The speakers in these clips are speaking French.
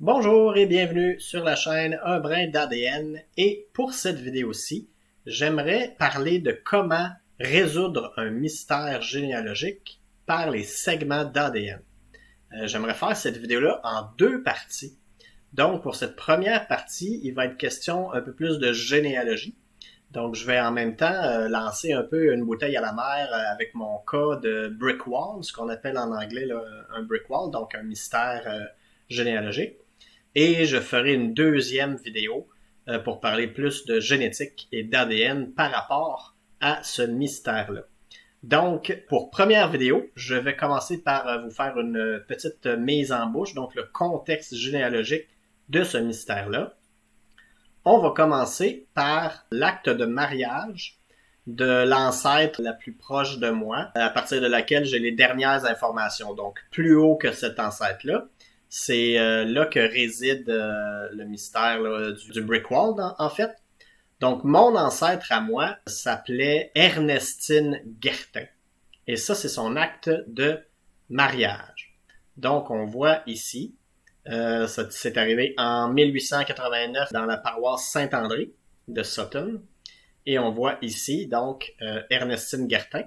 Bonjour et bienvenue sur la chaîne Un brin d'ADN et pour cette vidéo-ci, j'aimerais parler de comment résoudre un mystère généalogique par les segments d'ADN. J'aimerais faire cette vidéo-là en deux parties. Donc pour cette première partie, il va être question un peu plus de généalogie. Donc je vais en même temps lancer un peu une bouteille à la mer avec mon cas de brick wall, ce qu'on appelle en anglais là, un brick wall, donc un mystère généalogique. Et je ferai une deuxième vidéo pour parler plus de génétique et d'ADN par rapport à ce mystère-là. Donc, pour première vidéo, je vais commencer par vous faire une petite mise en bouche, donc le contexte généalogique de ce mystère-là. On va commencer par l'acte de mariage de l'ancêtre la plus proche de moi, à partir de laquelle j'ai les dernières informations. Donc, plus haut que cet ancêtre-là. C'est là que réside le mystère là, du brick wall, en fait. Donc, mon ancêtre à moi s'appelait Ernestine Guertin. Et ça, c'est son acte de mariage. Donc, on voit ici, ça c'est arrivé en 1889 dans la paroisse Saint-André de Sutton. Et on voit ici, donc, Ernestine Guertin.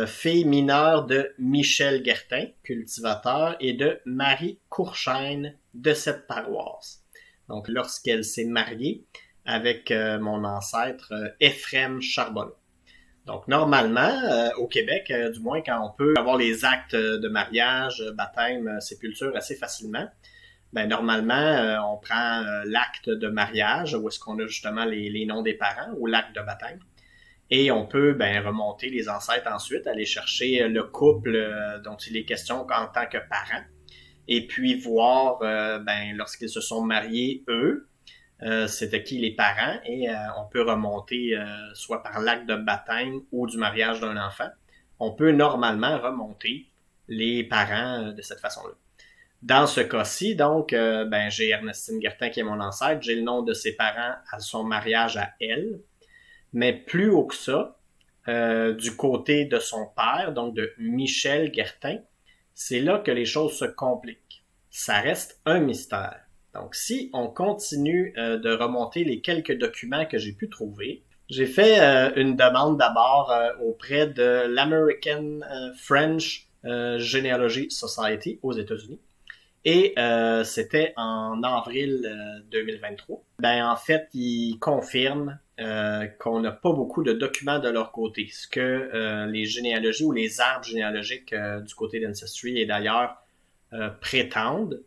Fille mineure de Michel Guertin, cultivateur, et de Marie Courchaine de cette paroisse. Donc, lorsqu'elle s'est mariée avec mon ancêtre Éphrem Charbonneau. Donc, normalement, au Québec, du moins quand on peut avoir les actes de mariage, baptême, sépulture assez facilement, ben normalement, on prend l'acte de mariage, où est-ce qu'on a justement les noms des parents, ou l'acte de baptême. Et on peut remonter les ancêtres ensuite, aller chercher le couple dont il est question en tant que parent, et puis voir lorsqu'ils se sont mariés, eux, c'était qui les parents, et on peut remonter soit par l'acte de baptême ou du mariage d'un enfant. On peut normalement remonter les parents de cette façon-là. Dans ce cas-ci, donc, j'ai Ernestine Guertin qui est mon ancêtre, j'ai le nom de ses parents à son mariage à elle. Mais plus haut que ça, du côté de son père, donc de Michel Guertin, c'est là que les choses se compliquent. Ça reste un mystère. Donc, si on continue de remonter les quelques documents que j'ai pu trouver, j'ai fait une demande d'abord auprès de l'American French Genealogy Society aux États-Unis. Et c'était en avril 2023. En fait, ils confirment qu'on n'a pas beaucoup de documents de leur côté. Ce que les généalogies ou les arbres généalogiques du côté d'Ancestry et d'ailleurs prétendent,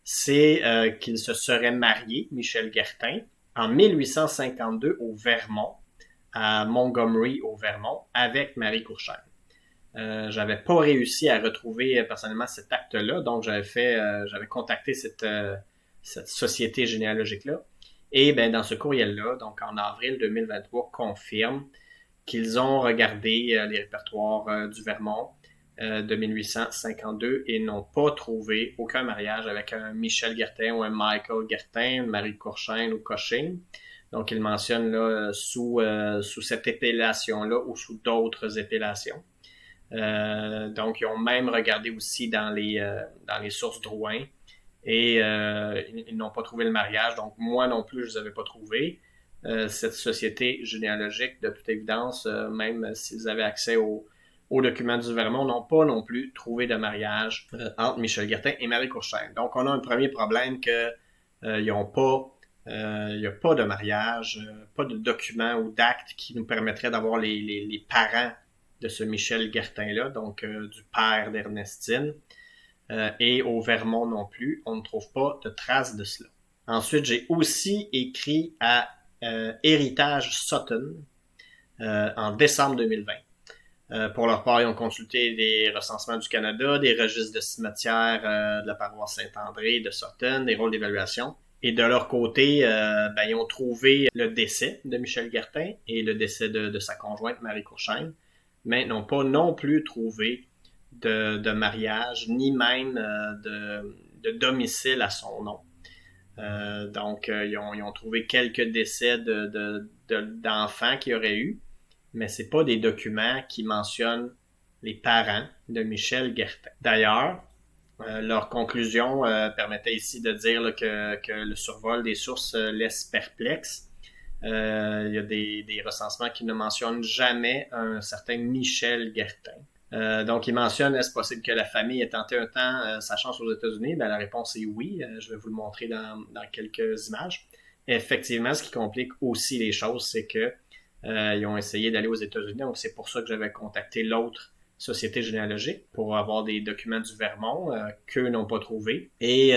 c'est qu'ils se seraient mariés, Michel Guertin, en 1852 au Vermont, à Montgomery au Vermont, avec Marie Courchaine. J'avais pas réussi à retrouver personnellement cet acte-là, donc j'avais contacté cette société généalogique-là. Et dans ce courriel-là, donc en avril 2023, confirme qu'ils ont regardé les répertoires du Vermont de 1852 et n'ont pas trouvé aucun mariage avec un Michel Guertin ou un Michael Guertin, Marie Courchaine ou Coching. Donc ils mentionnent là sous cette épellation-là ou sous d'autres épellations. Donc, ils ont même regardé aussi dans les sources Drouin et ils n'ont pas trouvé le mariage. Donc, moi non plus, je ne les avais pas trouvés. Cette société généalogique, de toute évidence, même s'ils avaient accès aux documents du Vermont, n'ont pas non plus trouvé de mariage entre Michel Guertin et Marie Courchaine. Donc, on a un premier problème que ils n'ont pas il n'y a pas de mariage, pas de documents ou d'actes qui nous permettraient d'avoir les parents de ce Michel Guertin-là, donc du père d'Ernestine. Et au Vermont non plus, on ne trouve pas de traces de cela. Ensuite, j'ai aussi écrit à Héritage Sutton en décembre 2020. Pour leur part, ils ont consulté des recensements du Canada, des registres de cimetières de la paroisse Saint-André, de Sutton, des rôles d'évaluation. Et de leur côté, ils ont trouvé le décès de Michel Guertin et le décès de sa conjointe Marie Courchaine, mais n'ont pas non plus trouvé de mariage, ni même de domicile à son nom. Donc, ils ont trouvé quelques décès d'enfants qu'il y aurait eu, mais c'est pas des documents qui mentionnent les parents de Michel Guertin. D'ailleurs, Leur conclusion permettait ici de dire là, que le survol des sources laisse perplexe. Il y a des recensements qui ne mentionnent jamais un certain Michel Guertin. Donc, il mentionne, est-ce possible que la famille ait tenté un temps sa chance aux États-Unis? Ben, la réponse est oui. Je vais vous le montrer dans quelques images. Effectivement, ce qui complique aussi les choses, c'est que ils ont essayé d'aller aux États-Unis. Donc, c'est pour ça que j'avais contacté l'autre société généalogique pour avoir des documents du Vermont qu'eux n'ont pas trouvé. Et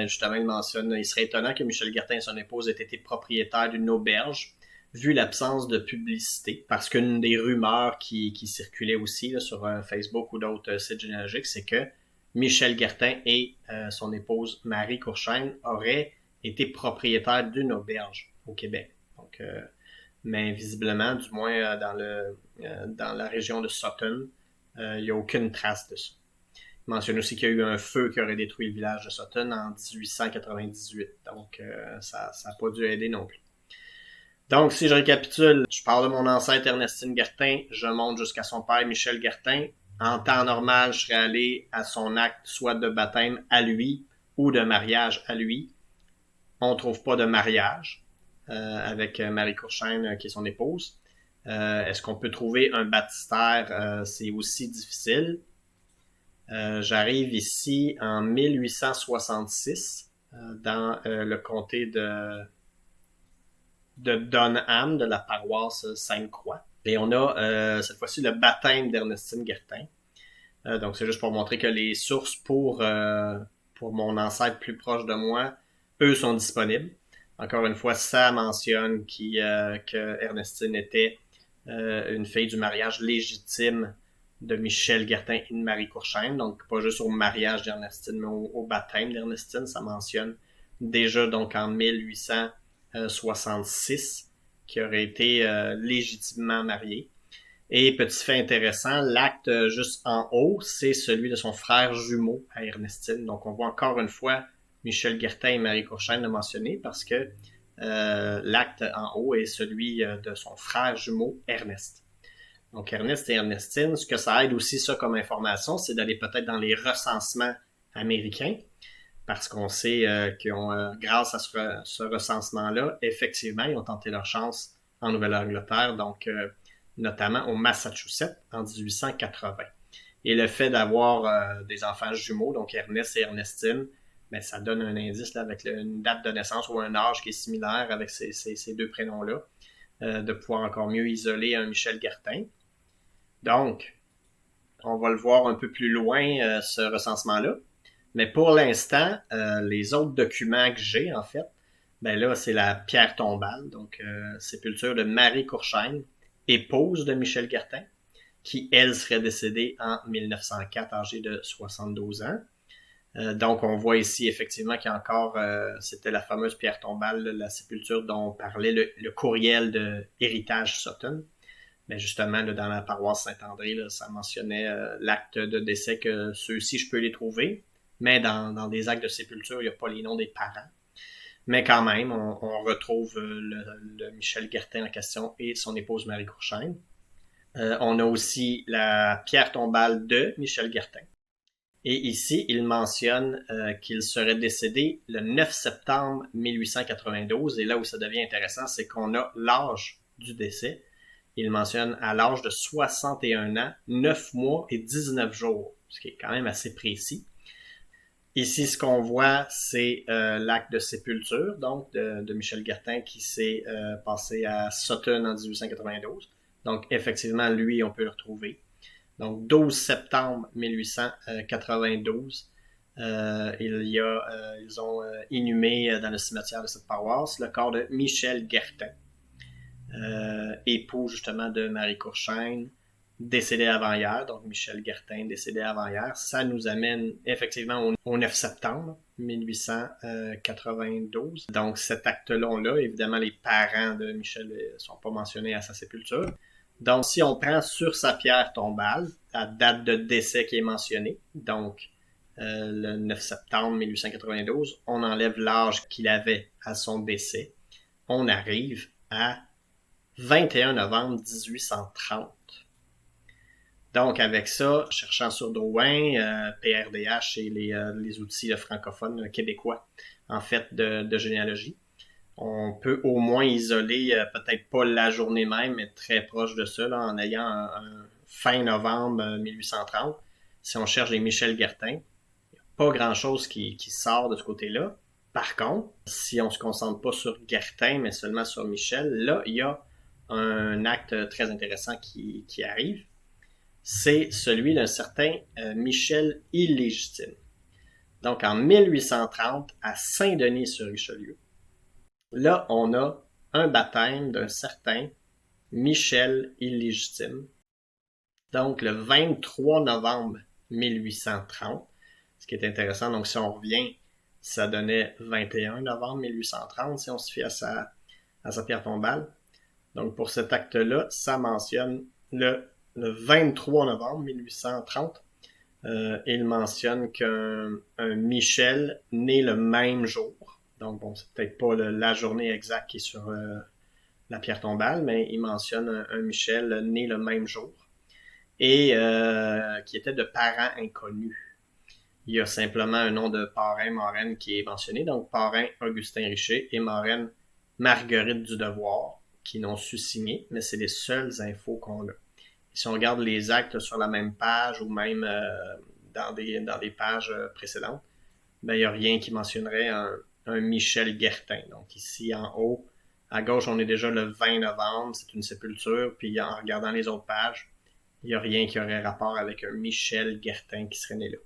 justement, il mentionne, il serait étonnant que Michel Guertin et son épouse aient été propriétaires d'une auberge vu l'absence de publicité. Parce qu'une des rumeurs qui circulait aussi là, sur Facebook ou d'autres sites généalogiques, c'est que Michel Guertin et son épouse Marie Courchaine auraient été propriétaires d'une auberge au Québec. Donc, mais visiblement, du moins dans la région de Sutton, il n'y a aucune trace de ça. Il mentionne aussi qu'il y a eu un feu qui aurait détruit le village de Sutton en 1898. Donc, ça n'a pas dû aider non plus. Donc, si je récapitule, je parle de mon ancêtre Ernestine Guertin, je monte jusqu'à son père Michel Guertin. En temps normal, je serais allé à son acte soit de baptême à lui ou de mariage à lui. On ne trouve pas de mariage avec Marie Courchaine qui est son épouse. Est-ce qu'on peut trouver un baptistère? C'est aussi difficile. J'arrive ici en 1866 dans le comté de Dunham, de la paroisse Sainte-Croix. Et on a cette fois-ci le baptême d'Ernestine Guertin. Donc c'est juste pour montrer que les sources pour mon ancêtre plus proche de moi, eux sont disponibles. Encore une fois, ça mentionne que Ernestine était une fille du mariage légitime de Michel Guertin et de Marie Courchaine. Donc, pas juste au mariage d'Ernestine, mais au baptême d'Ernestine. Ça mentionne déjà donc en 1866 qui aurait été légitimement mariée. Et petit fait intéressant, l'acte juste en haut, c'est celui de son frère jumeau à Ernestine. Donc, on voit encore une fois Michel Guertin et Marie Courchaine le mentionner parce que l'acte en haut est celui de son frère jumeau Ernest. Donc Ernest et Ernestine, ce que ça aide aussi ça comme information, c'est d'aller peut-être dans les recensements américains parce qu'on sait grâce à ce recensement-là, effectivement, ils ont tenté leur chance en Nouvelle-Angleterre, donc notamment au Massachusetts en 1880. Et le fait d'avoir des enfants jumeaux, donc Ernest et Ernestine, ben, ça donne un indice là, avec une date de naissance ou un âge qui est similaire avec ces deux prénoms-là, de pouvoir encore mieux isoler un Michel Guertin. Donc, on va le voir un peu plus loin, ce recensement-là. Mais pour l'instant, les autres documents que j'ai, en fait, ben là, c'est la pierre tombale, donc sépulture de Marie Courchaine, épouse de Michel Guertin, qui, elle, serait décédée en 1904, âgée de 72 ans. Donc, on voit ici effectivement qu'il y a encore, c'était la fameuse pierre tombale, la sépulture dont parlait le courriel de Héritage Sutton. Mais justement, là, dans la paroisse Saint-André, là, ça mentionnait l'acte de décès que ceux-ci, je peux les trouver. Mais dans des actes de sépulture, il n'y a pas les noms des parents. Mais quand même, on retrouve le Michel Guertin en question et son épouse Marie Courchaine. On a aussi la pierre tombale de Michel Guertin. Et ici, il mentionne qu'il serait décédé le 9 septembre 1892. Et là où ça devient intéressant, c'est qu'on a l'âge du décès. Il mentionne à l'âge de 61 ans, 9 mois et 19 jours, ce qui est quand même assez précis. Ici, ce qu'on voit, c'est l'acte de sépulture, donc de Michel Guertin qui s'est passé à Sutton en 1892. Donc, effectivement, lui, on peut le retrouver. Donc, 12 septembre 1892, ils ont inhumé dans le cimetière de cette paroisse le corps de Michel Guertin, époux justement de Marie Courchaine, décédé avant-hier, donc Michel Guertin décédé avant-hier. Ça nous amène effectivement au 9 septembre 1892. Donc cet acte-là, évidemment les parents de Michel ne sont pas mentionnés à sa sépulture. Donc si on prend sur sa pierre tombale la date de décès qui est mentionnée, donc le 9 septembre 1892, on enlève l'âge qu'il avait à son décès. On arrive à 21 novembre 1830. Donc, avec ça, cherchant sur Drouin, PRDH et les outils francophones québécois, en fait, de généalogie, on peut au moins isoler, peut-être pas la journée même, mais très proche de ça, là, en ayant un fin novembre 1830. Si on cherche les Michel Guertin, il n'y a pas grand-chose qui sort de ce côté-là. Par contre, si on se concentre pas sur Guertin, mais seulement sur Michel, là, il y a un acte très intéressant qui arrive. C'est celui d'un certain Michel Illégitime. Donc, en 1830, à Saint-Denis-sur-Richelieu, là, on a un baptême d'un certain Michel Illégitime. Donc, le 23 novembre 1830, ce qui est intéressant, donc si on revient, ça donnait 21 novembre 1830, si on se fie à sa pierre tombale. Donc, pour cet acte-là, ça mentionne le 23 novembre 1830. Il mentionne qu'un Michel né le même jour. Donc, bon, c'est peut-être pas la journée exacte qui est sur la pierre tombale, mais il mentionne un Michel né le même jour et qui était de parents inconnus. Il y a simplement un nom de parrain marraine qui est mentionné, donc parrain Augustin Richer et marraine Marguerite du Devoir, qui n'ont su signer, mais c'est les seules infos qu'on a. Et si on regarde les actes sur la même page ou même dans des pages précédentes, ben, il n'y a rien qui mentionnerait un Michel Guertin. Donc ici en haut, à gauche, on est déjà le 20 novembre, c'est une sépulture, puis en regardant les autres pages, il n'y a rien qui aurait rapport avec un Michel Guertin qui serait né là.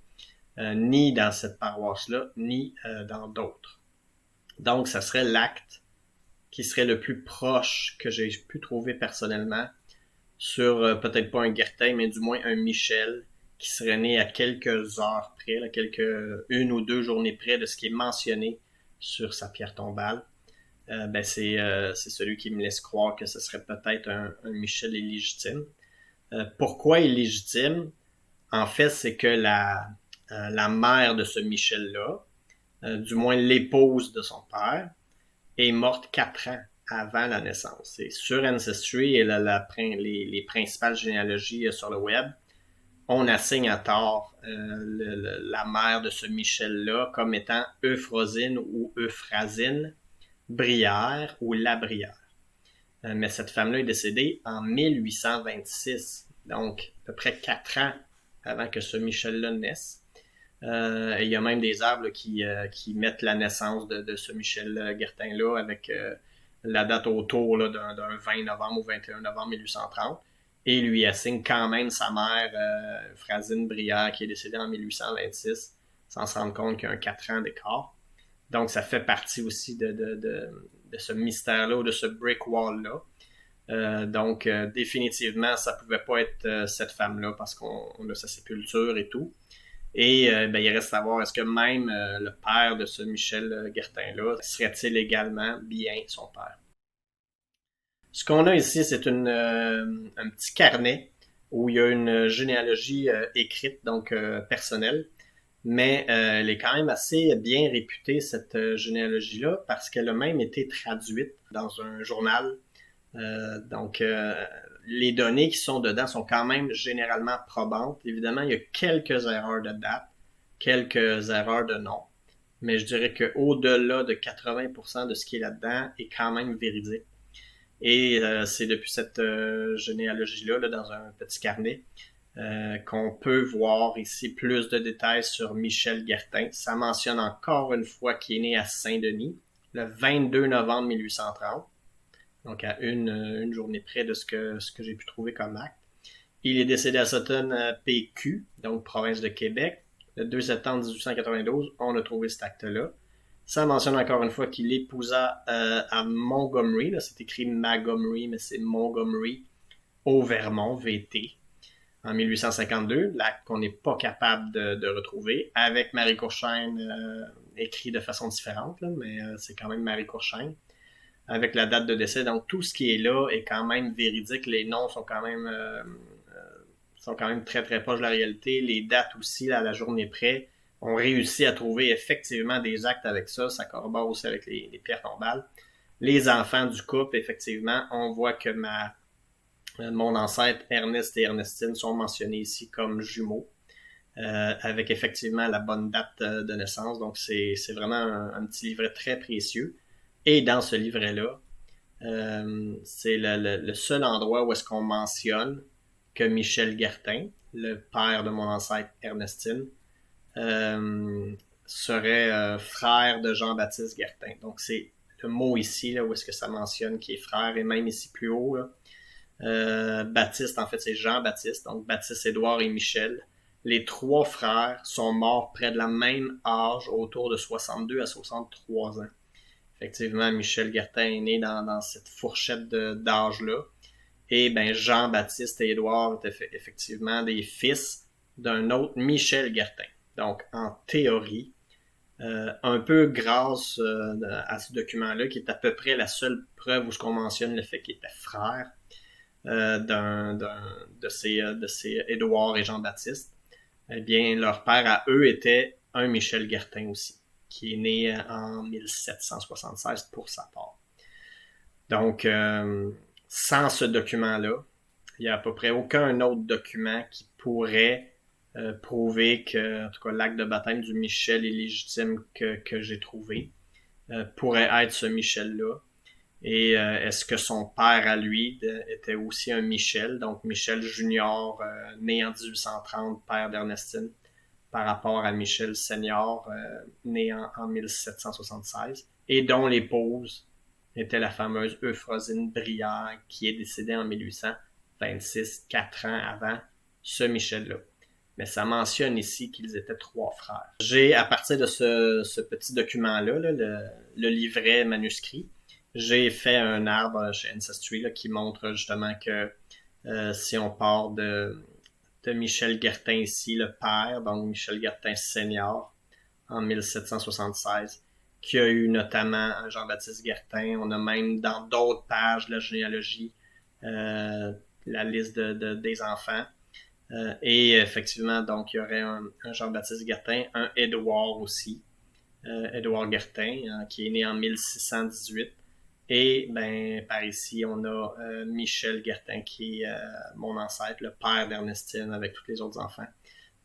Ni dans cette paroisse-là, ni dans d'autres. Donc, ça serait l'acte qui serait le plus proche que j'ai pu trouver personnellement sur peut-être pas un Guertin, mais du moins un Michel qui serait né à quelques heures près, là, une ou deux journées près de ce qui est mentionné sur sa pierre tombale. Ben c'est celui qui me laisse croire que ce serait peut-être un Michel illégitime. Pourquoi illégitime? En fait, c'est que la mère de ce Michel-là, du moins l'épouse de son père, est morte 4 ans avant la naissance. Et sur Ancestry et les principales généalogies sur le web, on assigne à tort la mère de ce Michel-là comme étant Euphrosine ou Euphrasine Brière ou La Brière. Mais cette femme-là est décédée en 1826, donc à peu près 4 ans avant que ce Michel-là naisse. Il y a même des arbres qui mettent la naissance de ce Michel Guertin-là avec la date autour là, d'un 20 novembre ou 21 novembre 1830. Et lui assigne quand même sa mère, Phrasine Brière, qui est décédée en 1826, sans se rendre compte qu'il y a un 4 ans d'écart. Donc, ça fait partie aussi de ce mystère-là ou de ce brick wall-là. Donc, définitivement, ça pouvait pas être cette femme-là parce qu'on a sa sépulture et tout. Et ben, il reste à voir, est-ce que même le père de ce Michel Guertin-là serait-il également bien son père? Ce qu'on a ici, c'est un petit carnet où il y a une généalogie écrite, donc personnelle, mais elle est quand même assez bien réputée, cette généalogie-là, parce qu'elle a même été traduite dans un journal. Donc, les données qui sont dedans sont quand même généralement probantes. Évidemment, il y a quelques erreurs de date, quelques erreurs de nom, mais je dirais qu'au-delà de 80% de ce qui est là-dedans est quand même véridique. Et c'est depuis cette généalogie-là, là, dans un petit carnet, qu'on peut voir ici plus de détails sur Michel Guertin. Ça mentionne encore une fois qu'il est né à Saint-Denis, le 22 novembre 1830. Donc à une journée près de ce que j'ai pu trouver comme acte. Il est décédé à Sutton PQ, donc province de Québec. Le 2 septembre 1892, on a trouvé cet acte-là. Ça mentionne encore une fois qu'il épousa à Montgomery, là, c'est écrit Montgomery, mais c'est Montgomery, au Vermont, VT, en 1852, l'acte qu'on n'est pas capable de retrouver, avec Marie Courchaine écrit de façon différente, là, mais c'est quand même Marie Courchaine, avec la date de décès. Donc tout ce qui est là est quand même véridique, les noms sont quand même très très proches de la réalité, les dates aussi, là, à la journée près. On réussit à trouver effectivement des actes avec ça. Ça corrobore aussi avec les pierres tombales. Les enfants du couple, effectivement, on voit que Mon ancêtre Ernest et Ernestine sont mentionnés ici comme jumeaux, avec effectivement la bonne date de naissance. Donc c'est vraiment un petit livret très précieux. Et dans ce livret-là, c'est le seul endroit où est-ce qu'on mentionne que Michel Guertin, le père de mon ancêtre Ernestine, serait frère de Jean-Baptiste Guertin. Donc c'est le mot ici là, où est-ce que ça mentionne qui est frère, et même ici plus haut, là, Baptiste, en fait c'est Jean-Baptiste, donc Baptiste, Édouard et Michel. Les trois frères sont morts près de la même âge, autour de 62 à 63 ans. Effectivement, Michel Guertin est né dans cette fourchette d'âge-là. Et ben Jean-Baptiste et Édouard étaient effectivement des fils d'un autre Michel Guertin. Donc, en théorie, un peu grâce à ce document-là, qui est à peu près la seule preuve où ce qu'on mentionne le fait qu'il était frère de ces Édouard et Jean-Baptiste, eh bien, leur père à eux était un Michel Guertin aussi, qui est né en 1776 pour sa part. Donc, sans ce document-là, il n'y a à peu près aucun autre document qui pourrait prouver que, en tout cas, l'acte de baptême du Michel illégitime que j'ai trouvé pourrait être ce Michel-là. Et est-ce que son père à lui était aussi un Michel, donc Michel Junior, né en 1830, père d'Ernestine, par rapport à Michel Senior, né en 1776, et dont l'épouse était la fameuse Euphrosine Brière, qui est décédée en 1826, 4 ans avant ce Michel-là. Mais ça mentionne ici qu'ils étaient trois frères. J'ai, à partir de ce petit document-là, le livret manuscrit, j'ai fait un arbre chez Ancestry là, qui montre justement que si on part de Michel Guertin ici, le père, donc Michel Guertin senior, en 1776, qui a eu notamment un Jean-Baptiste Guertin. On a même dans d'autres pages de la généalogie la liste des enfants. Et effectivement, donc il y aurait un Jean-Baptiste Guertin, un Édouard aussi, Édouard Guertin, qui est né en 1618. Et ben par ici, on a Michel Guertin, qui est mon ancêtre, le père d'Ernestine, avec tous les autres enfants.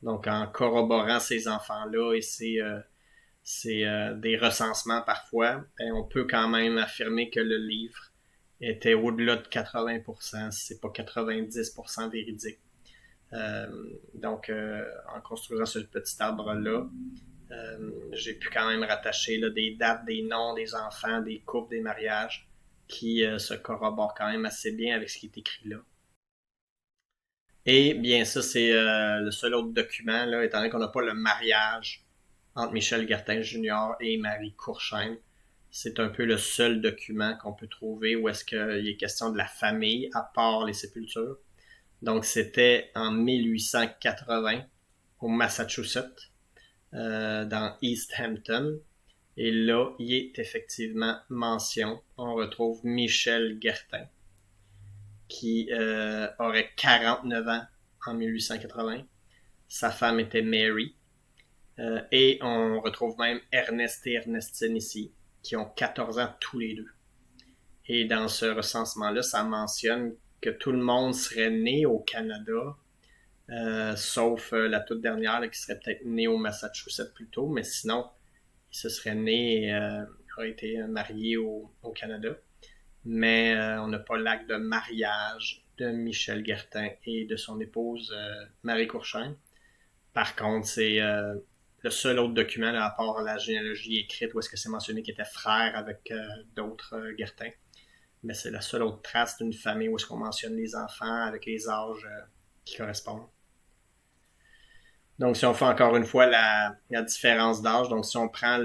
Donc en corroborant ces enfants-là et c'est des recensements parfois, ben, on peut quand même affirmer que le livre était au-delà de 80%, si c'est pas 90% véridique. Donc, en construisant ce petit arbre-là, j'ai pu quand même rattacher là, des dates, des noms, des enfants, des couples, des mariages qui se corroborent quand même assez bien avec ce qui est écrit là. Et bien ça, c'est le seul autre document, là, étant donné qu'on n'a pas le mariage entre Michel Guertin Jr. et Marie Courchaine. C'est un peu le seul document qu'on peut trouver où est-ce qu'il est question de la famille, à part les sépultures. Donc, c'était en 1880 au Massachusetts, dans East Hampton. Et là, il est effectivement mention. On retrouve Michel Guertin, qui aurait 49 ans en 1880. Sa femme était Mary. Et on retrouve même Ernest et Ernestine ici, qui ont 14 ans tous les deux. Et dans ce recensement-là, ça mentionne que tout le monde serait né au Canada, sauf la toute dernière là, qui serait peut-être née au Massachusetts plus tôt, mais sinon, il se serait né et aurait été marié au Canada. Mais on n'a pas l'acte de mariage de Michel Guertin et de son épouse Marie Courchaine. Par contre, c'est le seul autre document, là, à part la généalogie écrite, où est-ce que c'est mentionné qu'il était frère avec d'autres Guertin. Mais c'est la seule autre trace d'une famille où est-ce qu'on mentionne les enfants avec les âges qui correspondent. Donc, si on fait encore une fois la différence d'âge, donc si on prend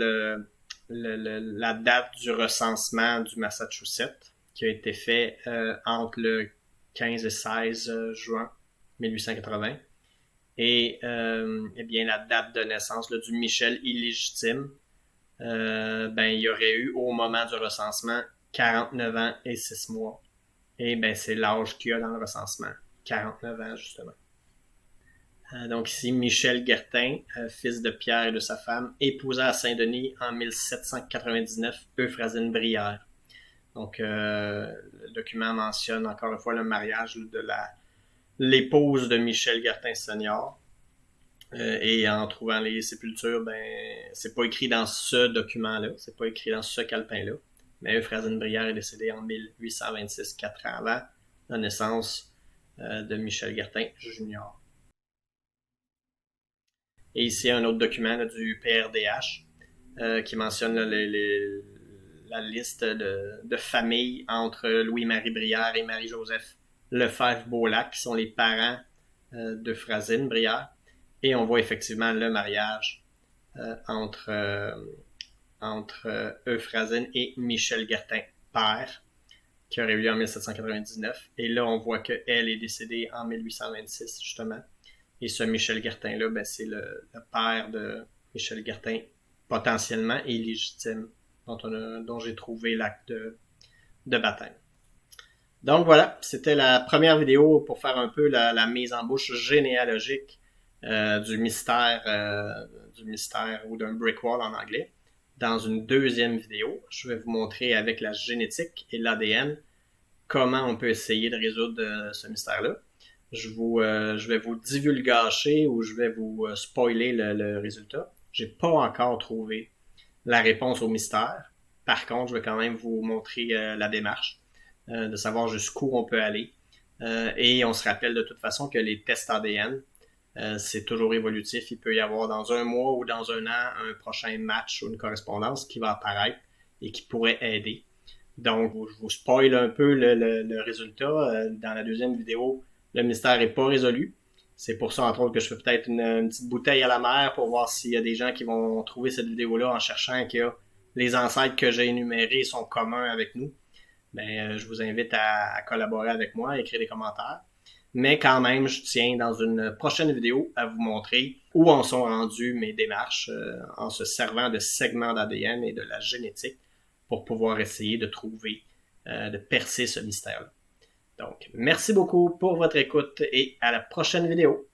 la date du recensement du Massachusetts, qui a été fait entre le 15 et 16 juin 1880, et eh bien la date de naissance là, du Michel illégitime, ben il y aurait eu au moment du recensement 49 ans et 6 mois. Et ben c'est l'âge qu'il y a dans le recensement, 49 ans justement. Donc ici, Michel Guertin, fils de Pierre et de sa femme, épousa à Saint-Denis en 1799 Euphrosine Brière. Donc, le document mentionne encore une fois le mariage de l'épouse de Michel Gartin Senior. Et en trouvant les sépultures, ben, c'est pas écrit dans ce document-là, c'est pas écrit dans ce calepin-là. Mais Euphrasine Brière est décédée en 1826, 4 ans avant la naissance de Michel Gartin Junior. Et ici, un autre document là, du PRDH qui mentionne là, la liste de familles entre Louis-Marie Brière et Marie-Joseph Lefebvre-Beaulac, qui sont les parents d'Euphrasine Brière. Et on voit effectivement le mariage entre Euphrasine et Michel Gartin, père, qui aurait eu lieu en 1799. Et là, on voit qu'elle est décédée en 1826, justement. Et ce Michel Gartin-là, ben, c'est le père de Michel Gartin, potentiellement illégitime, dont j'ai trouvé l'acte de baptême. Donc voilà, c'était la première vidéo pour faire un peu la mise en bouche généalogique du mystère ou d'un brick wall en anglais. Dans une deuxième vidéo, je vais vous montrer avec la génétique et l'ADN comment on peut essayer de résoudre ce mystère-là. Je vais vous divulgacher ou je vais vous spoiler le résultat. J'ai pas encore trouvé la réponse au mystère. Par contre, je vais quand même vous montrer la démarche, de savoir jusqu'où on peut aller. Et on se rappelle de toute façon que les tests ADN, c'est toujours évolutif. Il peut y avoir dans un mois ou dans un an un prochain match ou une correspondance qui va apparaître et qui pourrait aider. Donc, je vous spoil un peu le résultat. Dans la deuxième vidéo, le mystère n'est pas résolu. C'est pour ça, entre autres, que je fais peut-être une petite bouteille à la mer pour voir s'il y a des gens qui vont trouver cette vidéo-là en cherchant que les ancêtres que j'ai énumérés sont communs avec nous. Ben, je vous invite à collaborer avec moi, à écrire des commentaires. Mais quand même, je tiens dans une prochaine vidéo à vous montrer où en sont rendues mes démarches en se servant de segments d'ADN et de la génétique pour pouvoir essayer de trouver, de percer ce mystère-là. Donc, merci beaucoup pour votre écoute et à la prochaine vidéo.